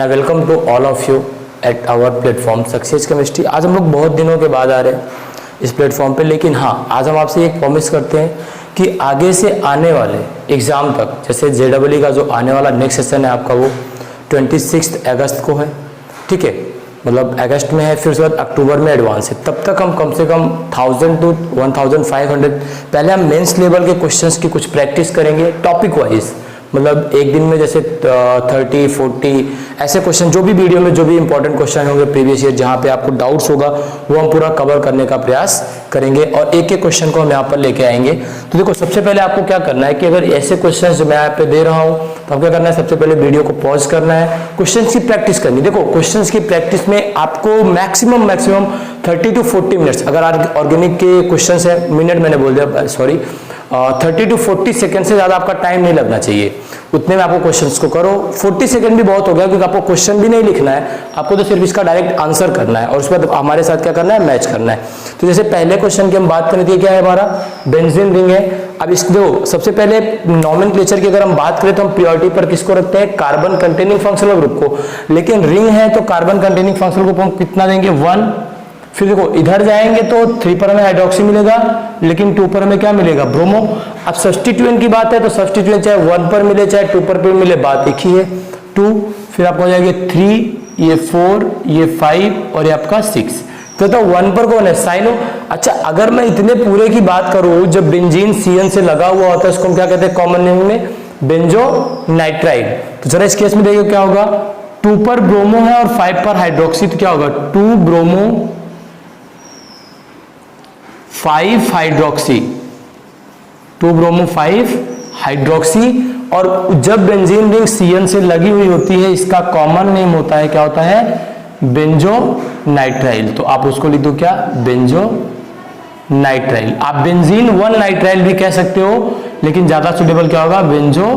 And I welcome to all of you at our platform success chemistry. आज हम लोग बहुत दिनों के बाद आ रहे हैं इस प्लेटफॉर्म पे, लेकिन हाँ, आज हम आपसे एक प्रॉमिस करते हैं कि आगे से आने वाले एग्ज़ाम तक, जैसे JEE का जो आने वाला नेक्स्ट सेशन है आपका, वो 26 अगस्त को है, ठीक है, मतलब अगस्त में है, फिर उसके बाद अक्टूबर में एडवांस है। तब तक हम कम से कम 1000 to 1500 पहले हम मेंस लेवल के क्वेश्चंस की कुछ प्रैक्टिस करेंगे टॉपिक वाइज, मतलब एक दिन में जैसे 30-40 ऐसे क्वेश्चन, जो भी वीडियो में जो भी इंपॉर्टेंट क्वेश्चन होंगे प्रीवियस ईयर, जहाँ पे आपको डाउट्स होगा वो हम पूरा कवर करने का प्रयास करेंगे और एक एक क्वेश्चन को हम यहाँ पर लेके आएंगे। तो देखो, सबसे पहले आपको क्या करना है कि अगर ऐसे क्वेश्चन जो मैं यहाँ पे दे रहा हूँ तो आपको क्या करना है, सबसे पहले वीडियो को पॉज करना है, क्वेश्चन की प्रैक्टिस करनी। देखो, क्वेश्चन की प्रैक्टिस में आपको मैक्सिमम 30 to 40 मिनट्स, अगर ऑर्गेनिक के क्वेश्चन है, मिनट मैंने बोल दिया, सॉरी, 30 to 40 सेकंड से ज़्यादा आपका टाइम नहीं लगना चाहिए, उतने में आपको क्वेश्चंस को करो। 40 सेकंड भी बहुत हो गया, क्योंकि आपको क्वेश्चन भी नहीं लिखना है, आपको तो सिर्फ इसका डायरेक्ट आंसर करना है और उसके बाद हमारे साथ क्या करना है, मैच करना है। तो जैसे पहले क्वेश्चन की हम बात करें, क्या है हमारा, बेंजीन रिंग है। अब इसको सबसे पहले नॉमेनक्लेचर की अगर हम बात करें तो हम प्रायोरिटी पर किसको रखते हैं, कार्बन कंटेनिंग फंक्शनल ग्रुप को, लेकिन रिंग है तो कार्बन कंटेनिंग फंक्शनल ग्रुप हम कितना देंगे, 1। फिर देखो, इधर जाएंगे तो 3 पर हमें हाइड्रोक्सी मिलेगा, लेकिन 2 पर हमें क्या मिलेगा, ब्रोमो। अब सब्स्टिट्यूएंट की बात है तो सब्स्टिट्यूएंट चाहे 1 पर मिले चाहे 2 पर मिले, बात एक ही है, 2। फिर आपको हो जाएगा 3, ये 4, ये 5 और ये आपका 6। तो 1 पर कौन है, साइलो। अच्छा, अगर मैं इतने पूरे की बात करूं, जब बेंजीन CN से लगा हुआ होता है उसको हम क्या कहते हैं कॉमन नेम में, बेंजो नाइट्राइड। तो जरा इस केस में देखिए क्या होगा, 2 पर ब्रोमो है और 5 पर हाइड्रोक्सी, तो क्या होगा, 2 ब्रोमो 5 हाइड्रोक्सी, 2 ब्रोमो 5 हाइड्रोक्सी। और जब बेंजीन रिंग CN से लगी हुई होती है, इसका कॉमन नेम होता है, क्या होता है, बेंजो नाइट्राइल। तो आप उसको लिख दो क्या, बेंजो नाइट्राइल। आप बेंजीन 1 नाइट्राइल भी कह सकते हो, लेकिन ज्यादा सुटेबल क्या होगा, बेंजो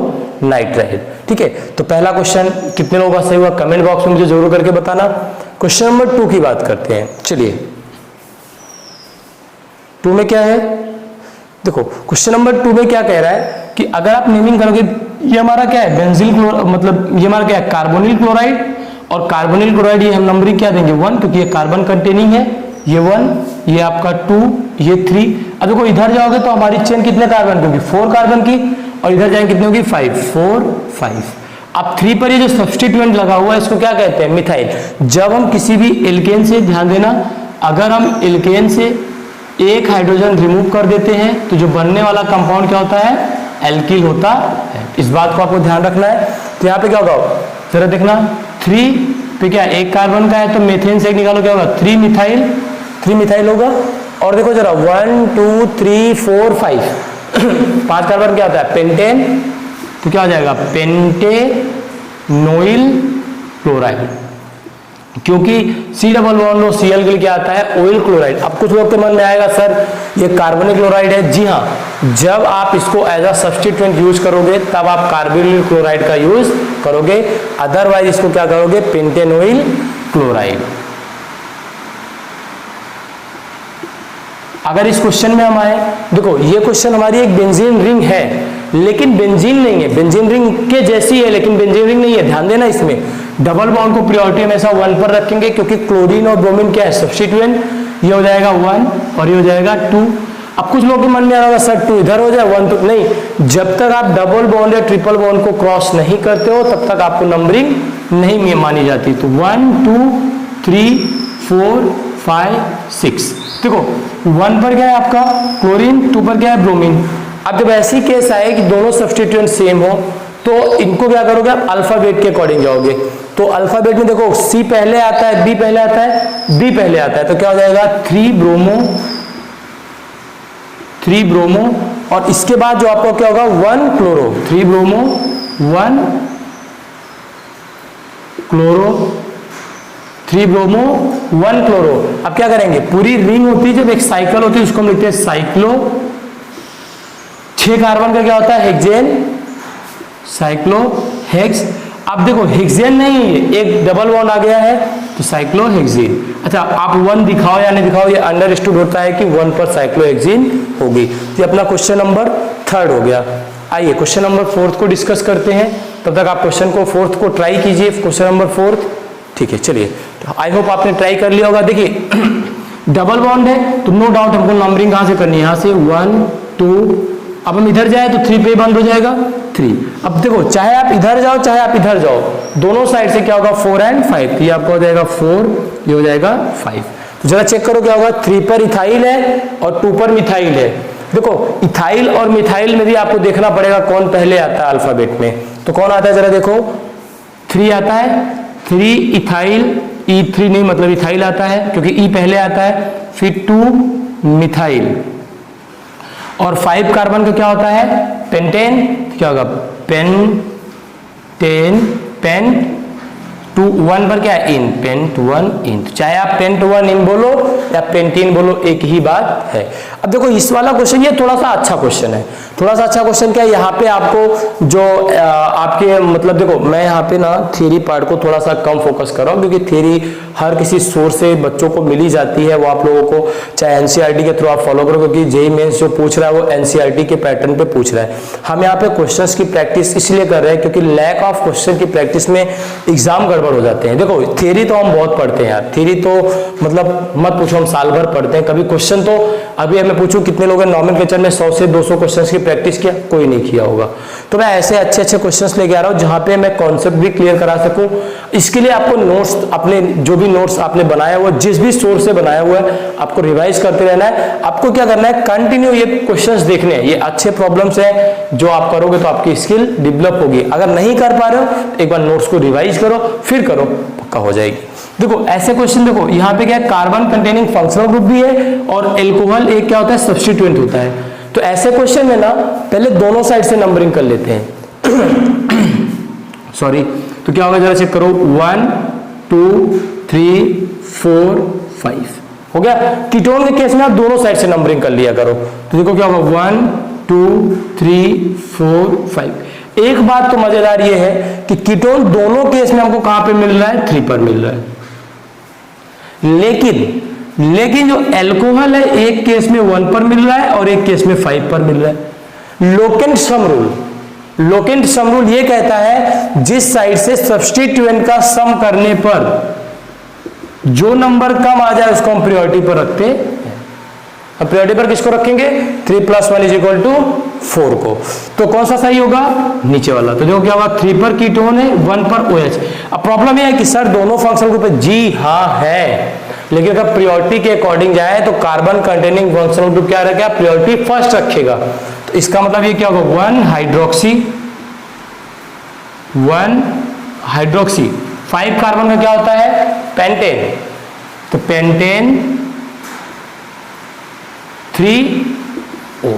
नाइट्राइल। ठीक है, तो पहला क्वेश्चन कितने लोगों का सही हुआ, कमेंट बॉक्स में मुझे जरूर करके बताना। क्वेश्चन नंबर 2 की बात करते हैं। चलिए, 2 में क्या है, देखो क्वेश्चन नंबर 2 में क्या कह रहा है कि अगर आप नेमिंग करोगे, ये हमारा क्या है, बेंजील मतलब ये हमारा क्या है, कार्बोनिल क्लोराइड, और कार्बोनिल क्लोराइड ये हम नंबरिंग क्या देंगे, 1, क्योंकि ये कार्बन कंटेनिंग है, ये 1, ये आपका 2, ये 3। अब देखो, इधर जाओगे तो हमारी चेन कितने कार्बन की होगी, 4 कार्बन की, और इधर जाएंगे कितने होगी, 5, 4, 5। अब 3 पर ये जो सब्स्टिट्यूएंट लगा हुआ है इसको क्या कहते हैं, मिथाइल। जब हम किसी भी एल्केन से, ध्यान देना, अगर हम एल्केन से एक हाइड्रोजन रिमूव कर देते हैं तो जो बनने वाला कंपाउंड क्या होता है, एल्किल होता है। इस बात को आपको ध्यान रखना है। तो यहाँ पे क्या होगा, जरा देखना, 3 पे क्या, एक कार्बन का है तो मेथेन से एक निकालो, क्या होगा, 3 मिथाइल होगा। और देखो जरा, 1 2 3 4 5 5 कार्बन क्या होता है, पेंटेन, तो क्या हो जाएगा, पेंटेनोइल क्लोराइड, क्योंकि C डबल बॉन्ड और Cl के लिए क्या आता है, ऑयल क्लोराइड। अब कुछ लोग के मन में आएगा, सर ये कार्बोनिक क्लोराइड है। जी हाँ, जब आप इसको एज अ सब्स्टिट्यूएंट यूज करोगे तब आप कार्बोनिल क्लोराइड का यूज करोगे, अदरवाइज इसको क्या करोगे, पेंटेनोइल क्लोराइड। अगर इस क्वेश्चन में हम आए, देखो ये क्वेश्चन हमारी एक बेंजीन रिंग है, लेकिन बेंजीन नहीं है, बेंजीन रिंग के जैसी है लेकिन बेंजीन रिंग नहीं है। ध्यान देना, इसमें डबल बॉन्ड को प्रायोरिटी हमेशा 1 पर रखेंगे, क्योंकि क्लोरीन और ब्रोमीन क्या है, सब्स्टिट्यूएंट। ये हो जाएगा 1 और ये हो जाएगा 2। अब कुछ लोगों के मन में आ रहा होगा, सर 2 इधर हो जाए 1 तो नहीं, जब तक आप डबल बॉन्ड या ट्रिपल बॉन्ड को क्रॉस नहीं करते हो तब तक आपको नंबरिंग नहीं मानी जाती। तो 1 2 3 4 5 6। देखो, 1 पर क्या है आपका क्लोरीन, 2 पर क्या है ब्रोमीन। अब जब ऐसी केस आए कि दोनों सब्स्टिट्यूएंट सेम हो तो इनको क्या करोगे आप, अल्फाबेट के अकॉर्डिंग जाओगे। तो अल्फाबेट में देखो, C पहले आता है, B पहले आता है, D पहले आता है, तो क्या हो जाएगा, 3 ब्रोमो, और इसके बाद जो आपको क्या होगा, 1 chloro, 3 bromo 1 chloro, 3 bromo 1 chloro. अब क्या करेंगे, पूरी रिंग होती है, जब एक साइकिल होती है उसको हम लिखते हैं साइक्लो। 6 कार्बन का क्या होता है, हेक्सेन, साइक्लोहेक्स। अब देखो, हेक्सेन नहीं है, एक डबल बॉन्ड आ गया है तो साइक्लोहेक्सीन। अच्छा, आप 1 दिखाओ या नहीं दिखाओ, ये अंडरस्टूड होता है कि 1 पर साइक्लोहेक्सीन होगी। ये अपना क्वेश्चन नंबर 3 हो गया। आइए क्वेश्चन नंबर 4 को डिस्कस करते हैं। तब तक आप क्वेश्चन को फोर्थ को ट्राई कीजिए, क्वेश्चन नंबर 4। ठीक है, चलिए, आई होप आपने ट्राई कर लिया होगा। देखिए डबल बॉन्ड है तो नो डाउट हमको नंबरिंग कहां से करनी है, यहां से 1 2, अब हम इधर जाए तो 3 पे बंद हो जाएगा 3। अब देखो चाहे आप इधर जाओ चाहे आप इधर जाओ, दोनों साइड से क्या होगा 4 and 5, ये आपका हो जाएगा 4, ये हो जाएगा 5। तो जरा चेक करो क्या होगा, 3 पर इथाइल है और 2 पर मिथाइल है। देखो इथाइल और मिथाइल में भी आपको देखना पड़ेगा कौन पहले आता है अल्फाबेट में, तो कौन आता है जरा देखो, 3 आता है, 3 इथाइल, E3 नहीं मतलब इथाइल आता है क्योंकि E पहले आता है, फिर 2 मिथाइल और 5 कार्बन का क्या होता है पेंटेन, क्या होगा पेन 2 1 पर क्या है इन, पेंट 1 इन। चाहे आप पेंट 1 इन बोलो या पेंटीन बोलो, एक ही बात है। अब देखो इस वाला क्वेश्चन ये थोड़ा सा अच्छा क्वेश्चन है, थोड़ा सा अच्छा क्वेश्चन क्या है, यहाँ पे आपको जो आपके मतलब देखो मैं यहाँ पे ना थ्योरी पार्ट को थोड़ा सा कम फोकस कर रहा हूँ क्योंकि थ्योरी हर किसी सोर्स से बच्चों को मिली जाती है, वो आप लोगों को चाहे एनसीईआरटी के थ्रू आप फॉलो करो क्योंकि जेईई मेंस जो पूछ रहा है वो एनसीईआरटी के पैटर्न पे पूछ रहा है। हम यहाँ पे क्वेश्चंस की प्रैक्टिस इसलिए कर रहे हैं क्योंकि लैक ऑफ क्वेश्चन की प्रैक्टिस में एग्जाम गड़बड़ हो जाते हैं। देखो थ्योरी तो हम बहुत पढ़ते हैं यार, थ्योरी तो मतलब मत पूछो, हम साल भर पढ़ते हैं, कभी क्वेश्चन तो अभी मैं पूछूं कितने लोगों ने नॉमेनक्लेचर में 100 से 200 क्वेश्चंस की प्रैक्टिस किया, कोई नहीं किया होगा। तो मैं ऐसे अच्छे अच्छे क्वेश्चंस लेके आ रहा हूं जहां पे मैं कॉन्सेप्ट भी क्लियर करा सकूं। इसके लिए आपको नोट्स, अपने जो भी नोट्स आपने बनाया हुआ, जिस भी सोर्स से बनाया हुआ है, आपको रिवाइज करते रहना है। आपको क्या करना है, कंटिन्यू ये क्वेश्चंस देखने हैं, ये अच्छे प्रॉब्लम्स हैं जो आप करोगे तो आपकी स्किल डेवलप होगी। अगर नहीं कर पा रहे हो एक बार नोट्स को रिवाइज करो फिर करो, पक्का हो जाएगी। देखो ऐसे क्वेश्चन देखो यहाँ पे क्या है, कार्बन कंटेनिंग फंक्शनल ग्रुप भी है और एल्कोहल एक क्या होता है सब्स्टिट्यूएंट होता है। तो ऐसे क्वेश्चन में ना पहले दोनों साइड से नंबरिंग कर लेते हैं सॉरी, तो क्या होगा जरा चेक करो, 1 2 3 4 5 हो गया। कीटोन के केस में आप दोनों साइड से नंबरिंग कर लिया करो, तो देखो क्या होगा 1 2 3 4 5। एक बात तो मजेदार ये है कि कीटोन दोनों केस में हमको कहां पे मिल रहा है, 3 पर मिल रहा है। लेकिन जो एल्कोहल है एक केस में 1 पर मिल रहा है और एक केस में 5 पर मिल रहा है। लोकेंट सम रूल ये कहता है जिस साइड से सब्स्टिट्यूएंट का सम करने पर जो नंबर कम आ जाए उसको हम प्रायोरिटी पर रखते हैं। अब प्रायोरिटी पर किसको रखेंगे, 3 + 1 = 4 को। तो कौन सा सही होगा, नीचे वाला। तो देखो क्या होगा, 3 पर कीटोन है 1 पर OH। अब प्रॉब्लम यह है कि सर दोनों फंक्शनल ग्रुप है, जी हाँ है, लेकिन अगर प्रायोरिटी के अकॉर्डिंग जाए तो कार्बन कंटेनिंग फंक्शनल ग्रुप क्या रखेगा, प्रायोरिटी फर्स्ट रखेगा। तो इसका मतलब ये क्या होगा, 1 हाइड्रोक्सी 5 कार्बन का क्या होता है पेंटेन, तो पेंटेन 3 O।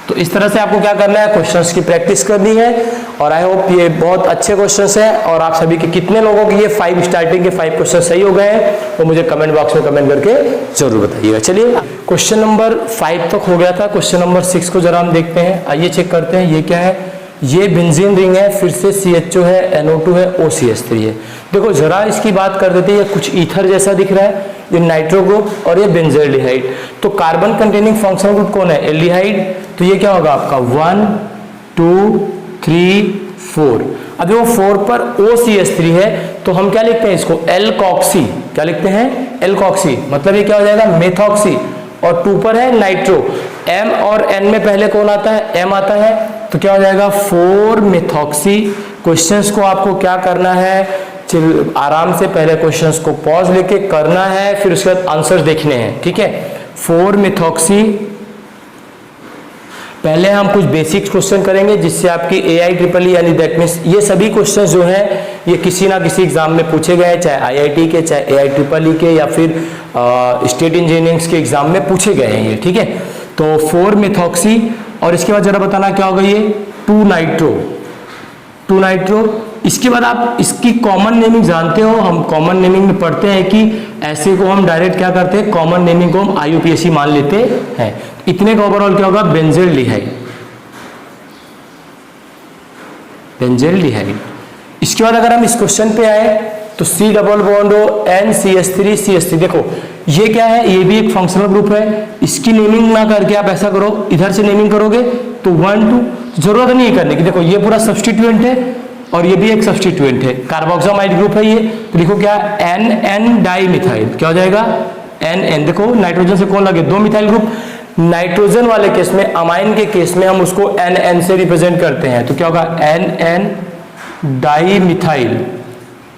तो इस तरह से आपको क्या करना है, क्वेश्चंस की प्रैक्टिस करनी है। और आई होप ये बहुत अच्छे क्वेश्चंस हैं और आप सभी के कितने लोगों के ये 5 स्टार्टिंग के 5 क्वेश्चन सही हो गए हैं वो मुझे कमेंट बॉक्स में कमेंट करके जरूर बताइएगा। चलिए क्वेश्चन नंबर 5 तक हो गया था, क्वेश्चन नंबर 6 को जरा हम देखते हैं। आइए चेक करते हैं ये क्या है, ये बेंजीन रिंग है, फिर से CHO है, NO2 है, OCH3 है। देखो जरा इसकी बात कर देते हैं, ये कुछ ईथर जैसा दिख रहा है, ये नाइट्रो ग्रुप और ये बेंजल्डिहाइड। तो कार्बन कंटेनिंग फंक्शनल ग्रुप कौन है, एल्डिहाइड। तो ये क्या होगा आपका 1 2 3 4। अब वो 4 पर OCH3 है तो हम क्या लिखते हैं इसको, एल्कॉक्सी। क्या लिखते हैं, एल्कॉक्सी। मतलब ये क्या हो जाएगा, मेथॉक्सी। और 2 पर है नाइट्रो, M और N में पहले कौन आता है, M आता है, तो क्या हो जाएगा 4 मेथॉक्सी। क्वेश्चंस को आपको क्या करना है, आराम से पहले क्वेश्चंस को पॉज लेके करना है, फिर उसके बाद आंसर्स देखने हैं, ठीक है। 4 मेथॉक्सी। पहले हम कुछ बेसिक क्वेश्चन करेंगे जिससे आपकी AIEEE यानी दैट मीन्स ये सभी क्वेश्चन जो हैं ये किसी ना किसी एग्जाम में पूछे गए हैं, चाहे IIT के, चाहे AIEEE के या फिर स्टेट इंजीनियरिंग के एग्जाम में पूछे गए हैं ये, ठीक है। तो 4 मेथॉक्सी और इसके बाद जरा बताना क्या होगा ये 2 नाइट्रो। इसके बाद आप इसकी कॉमन नेमिंग जानते हो, हम कॉमन नेमिंग में पढ़ते हैं कि ऐसे को हम डायरेक्ट क्या करते हैं, कॉमन नेमिंग को हम IUPAC मान लेते हैं। इतने का ओवरऑल क्या होगा, बेंजल्डिहाइड। इसके बाद अगर हम इस क्वेश्चन पे आए तो C डबल बॉन्ड हो NCH3CH3। देखो ये क्या है, ये भी एक फंक्शनल ग्रुप है। इसकी नेमिंग ना करके आप ऐसा करो, इधर से नेमिंग करोगे तो 1 2, जरूरत नहीं करने की। देखो ये पूरा सब्स्टिट्यूएंट है, और ये भी एक सब्स्टिट्यूएंट है, कार्बोक्सामाइड ग्रुप है ये, तो लिखो क्या, NN डाइमिथाइल, क्या हो जाएगा, NN। देखो नाइट्रोजन से कौन लगे, 2 मिथाइल ग्रुप, नाइट्रोजन वाले केस में, अमाइन के केस में हम उसको NN से रिप्रेजेंट करते हैं, तो क्या होगा, NN डाइमिथाइल,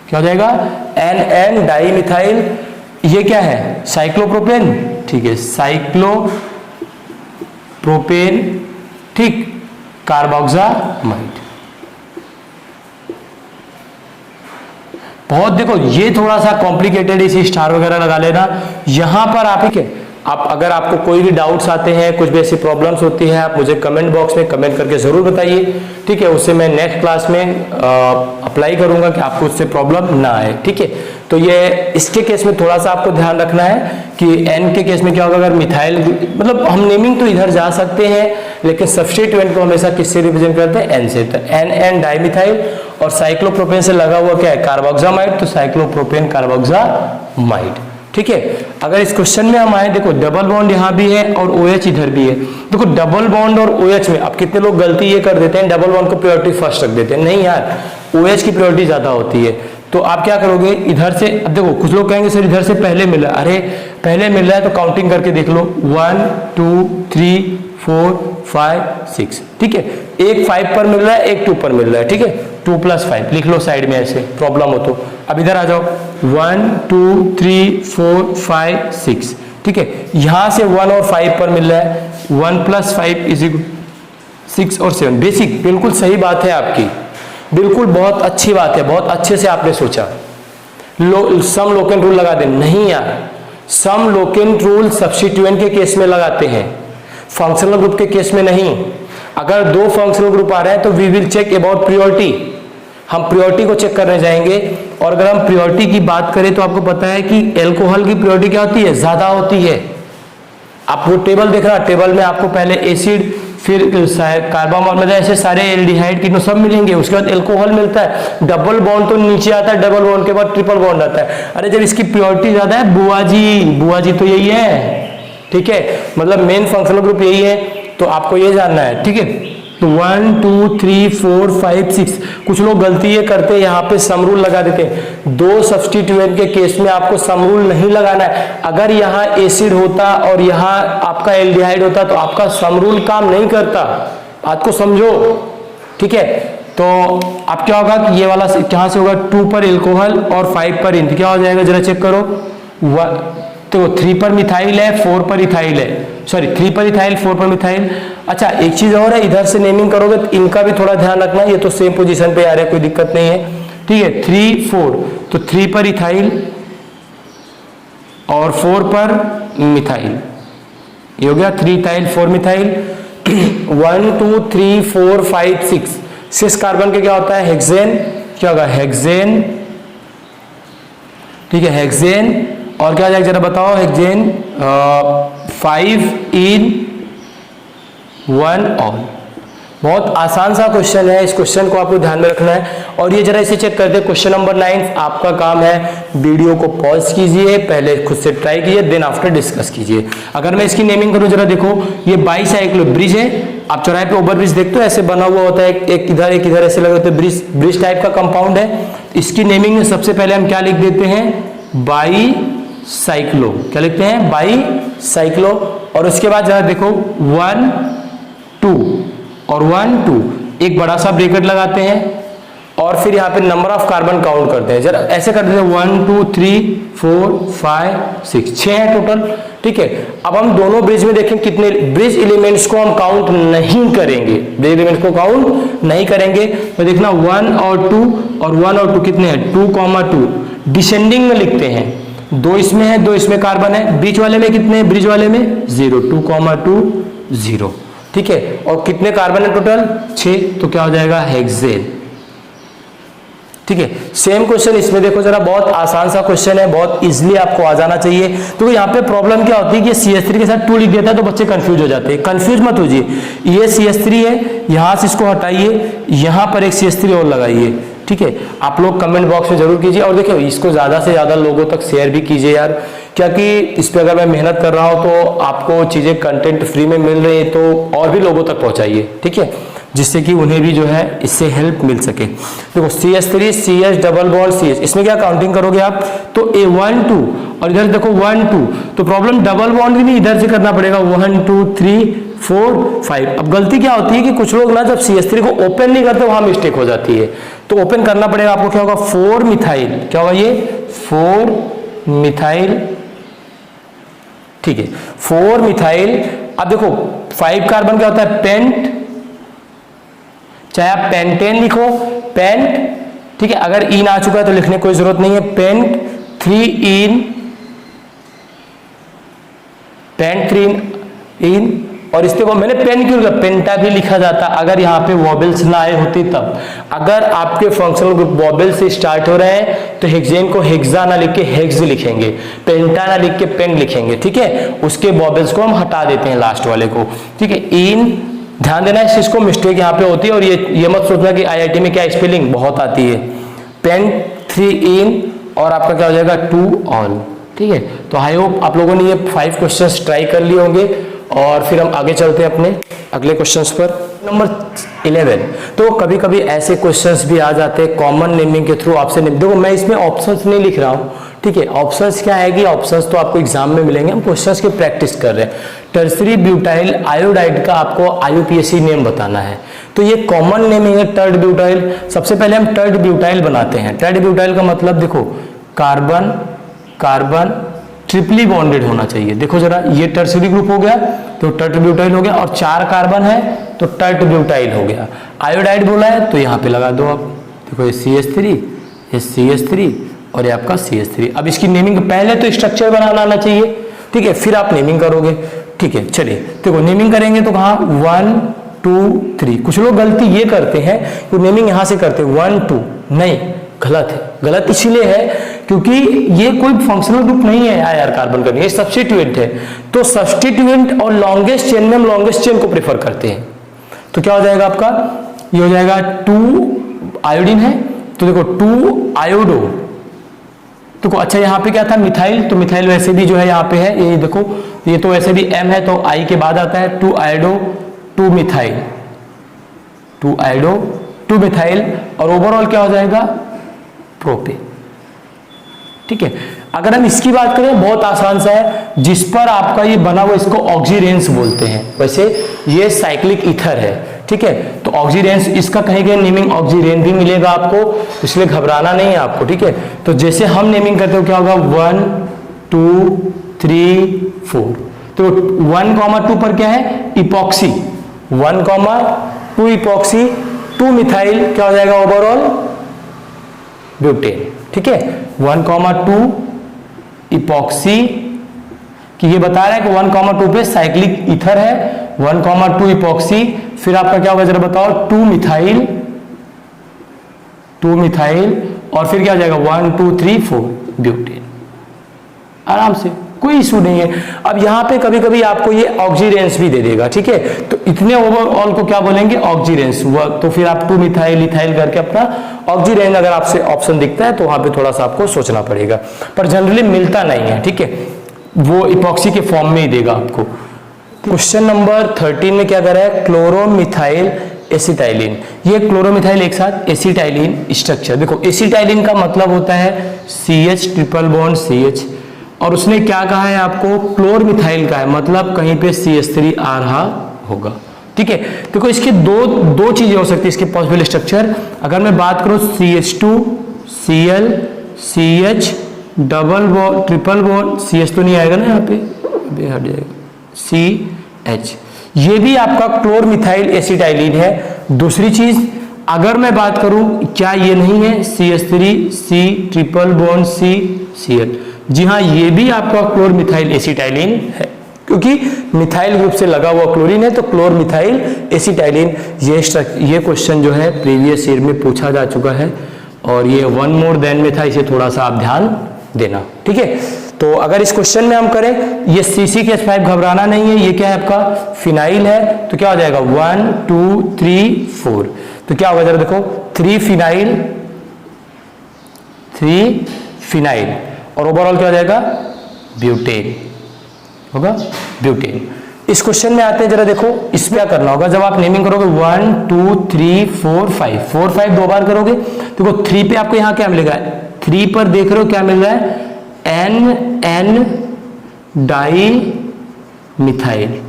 क्या हो जाएगा, NN डाइमिथाइल। ये क्या है, साइक्लोप्रोपेन, ठीक है, साइक्लोप्रोपेन, ठीक, कार्बोक्सामाइड। बहुत देखो ये थोड़ा सा कॉम्प्लिकेटेड, इसी स्टार वगैरह लगा लेना यहां पर आप, ठीक है। आप अगर आपको कोई भी डाउट्स आते हैं, कुछ भी ऐसी प्रॉब्लम्स होती है, आप मुझे कमेंट बॉक्स में कमेंट करके जरूर बताइए, ठीक है। उससे मैं नेक्स्ट क्लास में अप्लाई करूंगा कि आपको उससे प्रॉब्लम ना आए, ठीक है। तो ये इसके केस में थोड़ा सा आपको ध्यान रखना है कि एन के केस में क्या होगा, अगर मिथाइल, मतलब हम नेमिंग तो इधर जा सकते हैं, लेकिन सब्स्टिट्यूएंट को हमेशा किससे रिप्रेजेंट करते हैं, एन से, तो NN डाइमिथाइल, और साइक्लोप्रोपेन से लगा हुआ क्या है, कार्बोक्सामाइड, तो साइक्लोप्रोपेन कार्बोक्सामाइड, ठीक है। अगर इस क्वेश्चन में हम आए, देखो डबल बॉन्ड यहाँ भी है और OH इधर भी है। देखो डबल बॉन्ड और OH में अब कितने लोग गलती ये कर देते हैं, डबल बॉन्ड को प्रायोरिटी फर्स्ट रख देते हैं, नहीं यार, OH की प्रायोरिटी ज्यादा होती है। तो आप क्या करोगे, इधर से, अब देखो कुछ लोग कहेंगे सर इधर से पहले मिला, अरे पहले मिल रहा है तो काउंटिंग करके देख लो, 1 2 3 4 5 6, ठीक है। एक 5 पर मिल रहा है, एक 2 पर मिल रहा है, ठीक है, 2 + 5 लिख लो साइड में, ऐसे प्रॉब्लम हो तो। अब इधर आ जाओ, 1 2 3 4 5 6, ठीक है। यहां से 1 और 5 पर मिल रहा है, 1 + 5 = 6 और 7, बेसिक, बिल्कुल सही बात है आपकी, बिल्कुल बहुत अच्छी बात है, बहुत अच्छे से आपने सोचा। सम लोकेंट रूल लगा दे, नहीं यार, सम लोकेंट रूल सब्स्टिट्यूएंट के केस में लगाते हैं, फंक्शनल ग्रुप के केस में नहीं। अगर 2 फंक्शनल ग्रुप आ रहे हैं तो we will check about priority, हम प्रियोरिटी को चेक करने जाएंगे। और अगर हम प्रियोरिटी की बात करें तो आपको पता है कि एल्कोहल की प्रियोरिटी क्या होती है, ज्यादा होती है। आप वो टेबल देख रहा, टेबल में आपको पहले एसिड, फिर कार्बन, मतलब ऐसे सारे एल्डिहाइड की सब मिलेंगे, उसके बाद एल्कोहल मिलता है, डबल बॉन्ड तो नीचे आता है, डबल बॉन्ड के बाद ट्रिपल बॉन्ड आता है। अरे जब इसकी प्रियोरिटी ज्यादा है, बुआ जी तो यही है, ठीक है, मतलब मेन फंक्शनल ग्रुप यही है, तो आपको ये जानना है, ठीक है। तो 1 2 3 4 5 6, कुछ लोग गलती ये करते हैं, यहाँ पे सम रूल लगा देते हैं। 2 सब्स्टिट्यूएंट के केस में आपको सम रूल नहीं लगाना है। अगर यहाँ एसिड होता और यहाँ आपका एल्डिहाइड होता तो आपका सम रूल काम नहीं करता, बात को समझो, ठीक है। तो अब क्या होगा कि ये वाला कहाँ से होगा, 2 पर एल्कोहल और 5 पर इंथ, क्या हो जाएगा जरा चेक करो, तो 3 पर मिथाइल है, 4 पर इथाइल है, सॉरी 3 पर इथाइल 4 पर मिथाइल। अच्छा एक चीज और है, इधर से नेमिंग करोगे तो इनका भी थोड़ा ध्यान रखना, ये तो सेम पोजीशन पे आ रहा है, कोई दिक्कत नहीं है, ठीक है। 3 4, तो 3 पर इथाइल और 4 पर मिथाइल, ये हो गया 3 इथाइल 4 मिथाइल। 1 2 3 4 5 6 कार्बन के क्या होता है, हेक्सेन, क्या होगा, हेक्सेन, ठीक है, हेक्सेन। और क्या जाएगा जरा बताओ, हेक्सेन 5 in 1 ऑल। बहुत आसान सा क्वेश्चन है, इस क्वेश्चन को आपको ध्यान में रखना है। और ये जरा इसे चेक करते हैं, क्वेश्चन नंबर 9, आपका काम है वीडियो को पॉज कीजिए, पहले खुद से ट्राई कीजिए, देन आफ्टर डिस्कस कीजिए। अगर मैं इसकी नेमिंग करूं, जरा देखो, ये बाईसाइक्लो ब्रिज है, आप चौराहे पे ओवर ब्रिज देखते हो, ऐसे बना हुआ होता है, एक इधर ऐसे लगे होते हैं, ब्रिज टाइप का कंपाउंड है। इसकी नेमिंग में सबसे पहले हम क्या लिख देते हैं, बाई साइक्लो, क्या लिखते हैं, बाई साइक्लो। और उसके बाद जरा देखो 1 2 और 1 2, एक बड़ा सा ब्रैकेट लगाते हैं और फिर यहाँ पे नंबर ऑफ कार्बन काउंट करते हैं, जरा ऐसे करते हैं 1 2 3 4 5 6, 6 है टोटल, ठीक है। अब हम दोनों ब्रिज में देखें कितने ब्रिज एलिमेंट्स को हम काउंट नहीं करेंगे, ब्रिज एलिमेंट्स को काउंट नहीं करेंगे, तो देखना 1 और 2 और 1 और 2 कितने हैं, 2, 2 डिसेंडिंग में लिखते हैं, 2 इसमें है, 2 इसमें कार्बन है, बीच वाले में कितने हैं, ब्रिज वाले में 0, 2, 2 0, ठीक है। और कितने कार्बन है टोटल, 6, तो क्या हो जाएगा, हेक्सेन, ठीक है। सेम क्वेश्चन इसमें देखो जरा, बहुत आसान सा क्वेश्चन है, बहुत इजीली आपको आ जाना चाहिए। तो यहाँ पे प्रॉब्लम क्या होती है कि CH3 के साथ 2 लिख देता है तो बच्चे कंफ्यूज हो जाते हैं, कंफ्यूज मत होइए, ये CH3 है, यहाँ से इसको हटाइए, यहाँ पर एक CH3 और लगाइए, ठीक है। आप लोग कमेंट बॉक्स में जरूर कीजिए, और देखिए इसको ज्यादा से ज्यादा लोगों तक शेयर भी कीजिए यार, क्योंकि इस पे अगर मैं मेहनत कर रहा हूँ तो आपको चीजें कंटेंट फ्री में मिल रही है, तो और भी लोगों तक पहुंचाइए, ठीक है। जिससे कि उन्हें भी जो है इससे हेल्प मिल सके। देखो CH3 CH double bond CH, इसमें क्या काउंटिंग करोगे आप, तो A1 2 और इधर देखो 1 2, तो प्रॉब्लम डबल बॉन्ड भी नहीं, इधर से करना पड़ेगा 1 2 3 4 5। अब गलती क्या होती है कि कुछ लोग ना जब CH3 को ओपन नहीं करते वहां मिस्टेक हो जाती है, तो ओपन करना पड़ेगा आपको। क्या होगा 4 मिथाइल, क्या होगा ये 4 मिथाइल, ठीक है 4 मिथाइल। अब देखो 5 कार्बन क्या होता है पेंट, चाहे आप पेंटेन लिखो पेंट, ठीक है, अगर इन आ चुका है तो लिखने की कोई जरूरत नहीं है, पेंट 3 इन, पेंट 3 इन। और इसको मैंने पेन क्यों लिखा, पेंटा भी लिखा जाता अगर यहाँ पे वॉबल्स ना आए होती तब। अगर आपके फंक्शनल ग्रुप वॉबल से स्टार्ट हो रहे हैं तो हेक्सेन को हेक्सा ना लिख के हेक्स लिखेंगे, पेंटा ना लिख के पेन लिखेंगे, ठीक है, उसके वॉबल्स को हम हटा देते हैं लास्ट वाले को, ठीक है। इन ध्यान देना इस चीज को, मिस्टेक यहाँ पे होती है। और ये मत सोचना कि IIT में क्या स्पेलिंग बहुत आती है, पेन 3 इन और आपका क्या हो जाएगा 2 ऑल, ठीक है। तो आई होप आप लोगों ने ये 5 क्वेश्चंस ट्राई कर लिए होंगे और फिर हम आगे चलते हैं अपने अगले क्वेश्चंस पर। नंबर 11, तो कभी कभी ऐसे क्वेश्चंस भी आ जाते हैं कॉमन नेमिंग के थ्रू आपसे। देखो मैं इसमें ऑप्शंस नहीं लिख रहा हूँ, ठीक है, ऑप्शंस क्या है कि ऑप्शंस तो आपको एग्जाम में मिलेंगे, हम क्वेश्चंस की प्रैक्टिस कर रहे हैं। टर्सरी ब्यूटाइल आयोडाइड का आपको IUPAC नेम बताना है, तो ये कॉमन नेमिंग है टर्ड ब्यूटाइल। सबसे पहले हम टर्ड ब्यूटाइल बनाते हैं। टर्ड ब्यूटाइल का मतलब देखो कार्बन कार्बन ट्रिपली बॉन्डेड होना चाहिए। देखो जरा ये टर्सरी ग्रुप हो गया तो टर्ट ब्यूटाइल हो गया, और 4 कार्बन है तो टर्ट ब्यूटाइल हो गया। आयोडाइड बोला है तो यहाँ पे लगा दो आप, देखो ये CH3, ये CH3 और ये आपका CH3। अब इसकी नेमिंग पहले तो स्ट्रक्चर बनाना आना चाहिए, ठीक है, फिर आप नेमिंग करोगे, ठीक है। चलिए देखो नेमिंग करेंगे तो कहाँ 1 2 3। कुछ लोग गलती ये करते हैं कि नेमिंग यहाँ से करते हैं 1 2, नहीं गलत है। गलत इसीलिए है क्योंकि ये कोई फंक्शनल ग्रुप नहीं है IR कार्बन का, ये सब्स्टिट्यूएंट है। तो सब्स्टिट्यूएंट और लॉन्गेस्ट चेन में हम लॉन्गेस्ट चेन को प्रेफर करते हैं। तो क्या हो जाएगा आपका, ये हो जाएगा 2 आयोडीन है तो देखो 2 आयोडो। देखो अच्छा यहाँ पे क्या था मिथाइल, तो मिथाइल वैसे भी जो है यहाँ पे है, ये देखो ये तो वैसे भी M है तो I के बाद आता है 2 आयोडो 2 मिथाइल, 2 आयोडो 2 मिथाइल, और ओवरऑल क्या हो जाएगा प्रोपेन, ठीक है। अगर हम इसकी बात करें बहुत आसान सा है, जिस पर आपका ये बना हुआ इसको ऑक्सीरेंस बोलते हैं। वैसे ये साइक्लिक ईथर है, ठीक है, तो ऑक्सीरेंस इसका कहीं कहीं नेमिंग ऑक्सीरेन भी मिलेगा आपको, इसलिए घबराना नहीं है आपको, ठीक है। तो जैसे हम नेमिंग करते हो क्या होगा 1 2 3 4, तो 1,2 पर क्या है इपॉक्सी, 1,2 इपॉक्सी 2 मिथाइल क्या हो जाएगा ओवरऑल ब्यूटेन, ठीक है। 1,2 इपॉक्सी कि ये बता रहा है कि 1,2 पे साइक्लिक ईथर है, 1,2 इपॉक्सी, फिर आपका क्या होगा जरा बताओ 2 मिथाइल, 2 मिथाइल, और फिर क्या हो जाएगा 1 2 3 4 ब्यूटेन। आराम से कोई इशू नहीं है। अब यहाँ पे कभी कभी आपको ये ऑक्सीरेंस भी दे देगा, ठीक है, तो इतने ओवरऑल को क्या बोलेंगे ऑक्सीरेंस। तो फिर आप 2 मिथाइल इथाइल करके अपना ऑक्सीरेंस अगर आपसे ऑप्शन दिखता है तो वहां पे थोड़ा सा आपको सोचना पड़ेगा, पर जनरली मिलता नहीं है, ठीक है, वो इपॉक्सी के फॉर्म में ही देगा आपको। क्वेश्चन नंबर 13 में क्या कर रहा है क्लोरोमिथाइल एसिटाइलिन, ये क्लोरोमिथाइल एक साथ एसिटाइलिन स्ट्रक्चर। देखो एसिटाइलिन का मतलब होता है CH ट्रिपल बॉन्ड CH, और उसने क्या कहा है आपको क्लोरमिथाइल का है, मतलब कहीं पे CH3 आ रहा होगा, ठीक है। देखो इसके दो चीजें हो सकती है इसके पॉसिबल स्ट्रक्चर। अगर मैं बात करूं CH2 Cl CH double bond triple bond, CH तो नहीं आएगा ना यहाँ पे, हट जाएगा CH, ये भी आपका क्लोरमिथाइल एसिटाइलिन है। दूसरी चीज अगर मैं बात करूं क्या ये नहीं है CH3 C triple bond C Cl, जी हाँ ये भी आपका क्लोरमिथाइल एसिटाइलिन है, क्योंकि मिथाइल ग्रुप से लगा हुआ क्लोरीन है, तो क्लोरमिथाइल एसिटाइलिन। ये क्वेश्चन जो है प्रीवियस ईयर में पूछा जा चुका है, और ये 1 मोर देन में था, इसे थोड़ा सा आप ध्यान देना, ठीक है। तो अगर इस क्वेश्चन में हम करें ये CCH5 घबराना नहीं है, ये क्या है आपका फिनाइल है, तो क्या हो जाएगा 1 2 3 4, तो क्या होगा जरा देखो 3 फिनाइल, और ओवरऑल क्या हो जाएगा ब्यूटेन होगा ब्यूटेन। इस क्वेश्चन में आते हैं, जरा देखो इसमें क्या करना होगा। जब आप नेमिंग करोगे 1 2 3 4 5 4 5 दो बार करोगे, देखो 3 पे आपको यहाँ क्या मिलेगा, 3 पर देख रहे हो क्या मिल रहा है, NN डाई मिथाइल।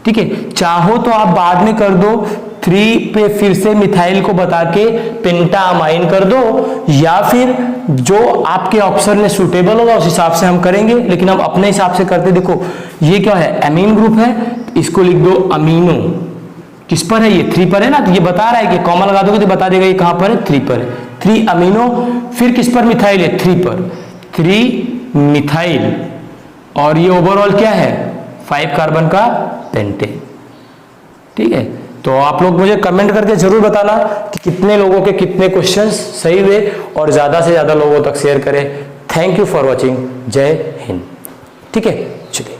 ठीक है, चाहो तो आप बाद में कर दो 3 पे फिर से मिथाइल को बता के पेंटामाइन कर दो, या फिर जो आपके ऑप्शन में सुटेबल होगा उस हिसाब से हम करेंगे, लेकिन हम अपने हिसाब से करते। देखो ये क्या है, अमीन ग्रुप है, इसको लिख दो अमीनो। किस पर है, ये 3 पर है ना, तो ये बता रहा है कि कॉमन लगा दोगे तो बता देगा ये कहां पर है, 3 पर है, 3 अमीनो। फिर किस पर मिथाइल है, 3 पर, 3 मिथाइल, और ये ओवरऑल क्या है, 5 कार्बन का पेंटेन। ठीक है, तो आप लोग मुझे कमेंट करके जरूर बताना कि कितने लोगों के कितने क्वेश्चंस सही हुए, और ज्यादा से ज्यादा लोगों तक शेयर करें। थैंक यू फॉर वॉचिंग, जय हिंद। ठीक है, चलिए।